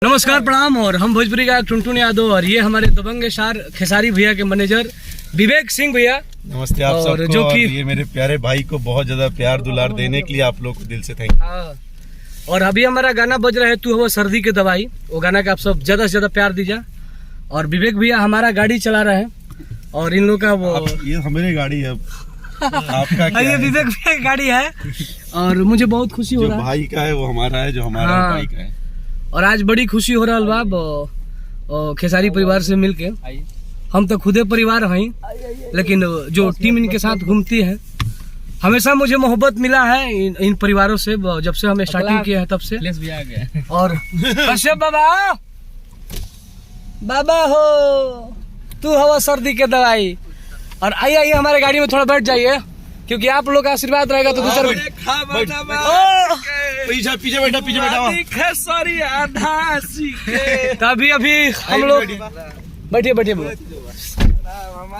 नमस्कार प्रणाम। और हम भोजपुरी गायक टुनटुन यादव और ये हमारे दबंग स्टार खेसारी भैया के मैनेजर विवेक सिंह भैया। नमस्ते आप सबको। जो कि ये मेरे प्यारे भाई को बहुत ज्यादा प्यार दुलार देने के लिए आप लोग को दिल से थैंक यू। और अभी हमारा गाना बज रहा है तू हो सर्दी के दवाई, वो गाना का आप सब ज्यादा से ज्यादा प्यार दीजिए। और विवेक भैया हमारा गाड़ी चला रहे हैं और इन लोग का वो ये हमारी गाड़ी है आपका क्या ये विवेक भैया की गाड़ी है और मुझे बहुत खुशी हो रहा है। भाई का है वो हमारा है, जो हमारा भाई का है। और आज बड़ी खुशी हो रहा है बाब खेसारी परिवार से मिलके। हम तो खुदे परिवार हैं, लेकिन जो टीम इनके साथ घूमती है हमेशा मुझे मोहब्बत मिला है इन परिवारों से, जब से हमें स्टार्टिंग किया है तब से। भी आ गया। और कश्यप बाबा, बाबा हो तू हवा सर्दी के दवाई। और आइए आइए हमारे गाड़ी में थोड़ा बैठ जाइए, क्योंकि आप लोग का आशीर्वाद रहेगा तो दूसरा पीछे बैठा तभी अभी हम लोग बैठिए बैठिए।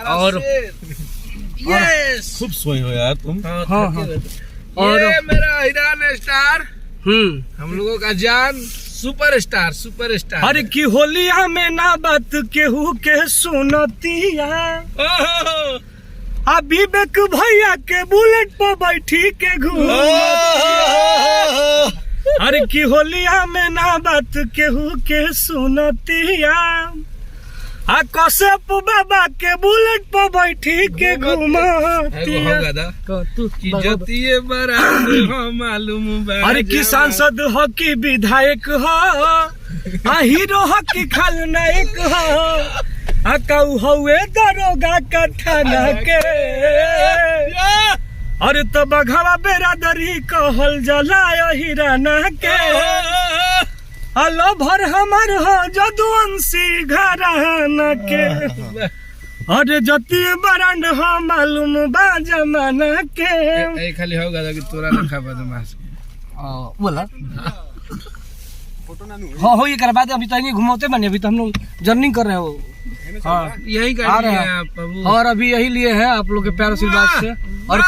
और खूब सोए हो यार तुम। हाँ। और ये मेरा हीरान स्टार, हम लोगों का जान सुपर स्टार। अरे की होलिया में ना बात केहू के सुनतिया, विवेक भैया के बुलेट पर बैठी के घूम। अरे की होलिया में ना बात केहू के सुनतिया, कश्यप बाबा के बुलेट पर बैठी के घूमतिया। अरे की सांसद हो की विधायक हो, हीरो हो की खलनायक हो, हुए दरोगा का थाना के। अरे तो बघवा बेरादरी कहल जलायो हिराना के। अलो भर हमार हो जदुवंशी घराना के। अरे जति बरंड हो मालूम बा जमाना के। खाली होगा कि तोरा लिखा बदमाश के बोला हो ये करवा दे। अभी तो घुमाते बने, अभी तो हम लोग जर्नी कर रहे हो। यही आ रहे हैं और अभी यही लिए हैं आप लोग के प्यार आशीर्वाद से। और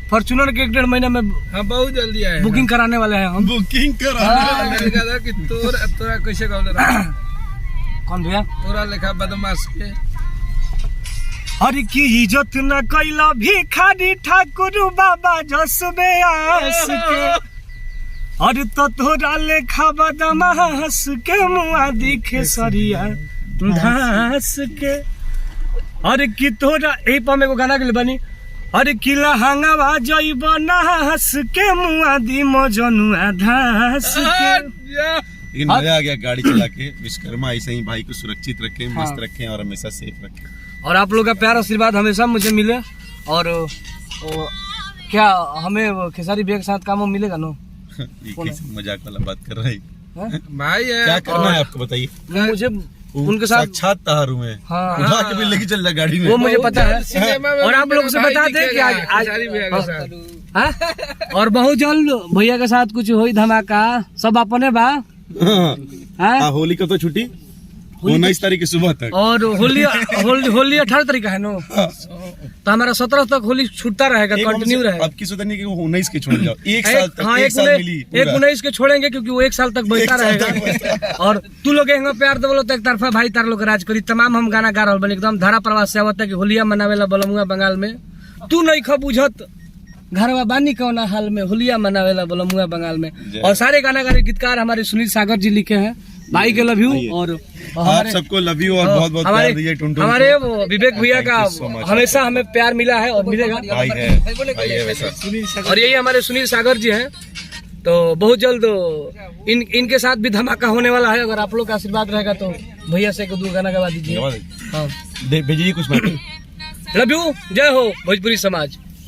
फॉर्च्यूनर के 1-1.5 महीने में बहुत जल्दी आए बुकिंग कराने वाले हैं हम। बुकिंग कराने कि तोरा कैसे कौन भैया तोरा लिखा बदमाश के। हर की इज्जत न कैला भिखारी ठाकुर बाबा जसबे आस के। और तो तोरा लेखा बदमाश के मुआ दिखे सरिया धास के। अरे की तोरा ए पमे को गाना के लिए बनी। अरे किला हंगावा जइब नास के मुआ दी मजनुआ धास के। लेकिन मजा आ गया गाड़ी चला के। विश्वकर्मा ऐसे ही भाई को सुरक्षित रखें, मस्त रखें और हमेशा सेफ रखें। और आप लोग का प्यार आशीर्वाद हमेशा मुझे मिले। और क्या हमें खेसारी भैया के साथ काम मिलेगा नो? मजाक वाला बात कर रहा है भाई। क्या करना है आपको बताइए। मुझे उनके साथ साक्षात तहारू में उठा के भी लेके चल रहा गाड़ी में, वो मुझे पता है। और आप लोग से बता दें कि आज और बहुत जल्द भैया के साथ कुछ हुई धमाका। सब अपने बा। होली का तो छुट्टी 19 तारीख की सुबह तक। और होली 18 तारीख है नो, तो हमारा 17 तक होली छूटता रहेगा, कंटिन्यू रहेगा। अब की सोचते नहीं कि वो 19 के छोड़ जाओ, एक साल तक। हाँ, एक 19 के छोड़ेंगे क्योंकि वो 1 साल तक बचता रहेगा। और तू लोग प्यार दे बोलो तो एक तरफा भाई तार लोग राज करी। तमाम हम गाना गा रहा बन एकदम धारा प्रवास से आवता कि होलिया मनावेला बलमुआ बंगाल में। तू नहीं खा बुझत घरवा बानी कौना हाल में, होलिया मनावेला बलमुआ बंगाल में। और सारे गाना गाने गीतकार हमारे सुनील सागर जी लिखे हैं। भाई के लव यू। और आप सबको लव यू और बहुत बहुत प्यार दीजिए टुनटुन। हमारे वो विवेक भैया का हमेशा हमें प्यार मिला है और मिलेगा। भाई है वैसा। और यही हमारे सुनील सागर जी हैं। तो बहुत जल्द इनके साथ भी धमाका होने वाला है। अगर आप लोग का आशीर्वाद रहेगा तो भैया से 2 गाना गवा दीजिए। भेजिए कुछ। Love you. जय हो भोजपुरी समाज।